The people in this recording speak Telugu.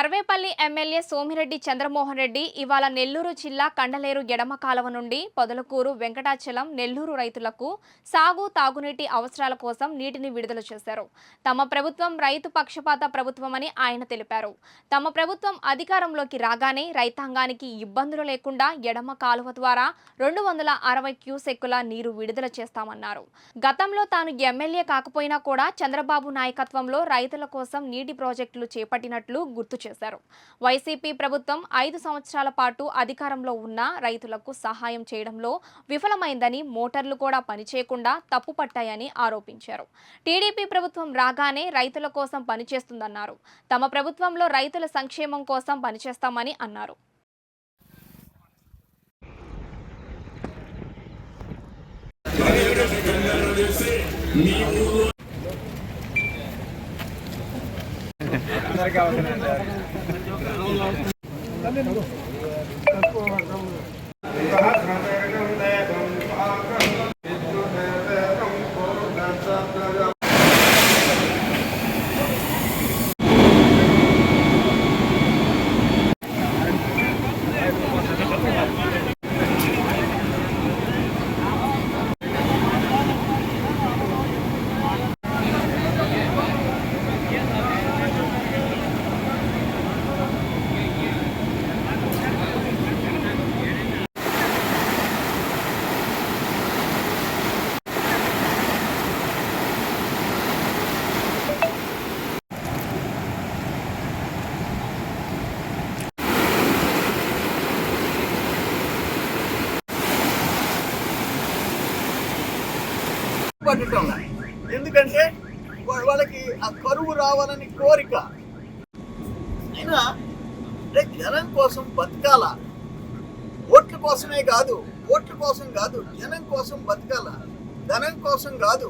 సర్వేపల్లి ఎమ్మెల్యే సోమిరెడ్డి చంద్రమోహన్ రెడ్డి ఇవాళ నెల్లూరు జిల్లా కండలేరు ఎడమ కాలువ నుండి పొదలకూరు వెంకటాచలం నెల్లూరు రైతులకు సాగు తాగునీటి అవసరాల కోసం నీటిని విడుదల చేశారు. తమ ప్రభుత్వం రైతు పక్షపాత ప్రభుత్వమని ఆయన తెలిపారు. తమ ప్రభుత్వం అధికారంలోకి రాగానే రైతాంగానికి ఇబ్బందులు లేకుండా ఎడమ కాలువ ద్వారా 260 క్యూసెక్కుల నీరు విడుదల చేస్తామన్నారు. గతంలో తాను ఎమ్మెల్యే కాకపోయినా కూడా చంద్రబాబు నాయకత్వంలో రైతుల కోసం నీటి ప్రాజెక్టులు చేపట్టినట్లు గుర్తు చేశారు. వైసీపీ ప్రభుత్వం 5 సంవత్సరాల పాటు అధికారంలో ఉన్న రైతులకు సహాయం చేయడంలో విఫలమైందని, మోటార్లు కూడా పనిచేయకుండా తప్పుపట్టాయని ఆరోపించారు. టీడీపీ ప్రభుత్వం రాగానే రైతుల కోసం పనిచేస్తుందన్నారు. తమ ప్రభుత్వంలో రైతుల సంక్షేమం కోసం పనిచేస్తామని అన్నారు. ఎందుకంటే వాళ్ళకి ఆ కరువు రావాలని కోరిక. అయినా జనం కోసం బతకాల, ఓట్ల కోసమే కాదు, ఓట్ల కోసం కాదు, జనం కోసం బతకాల, ధనం కోసం కాదు.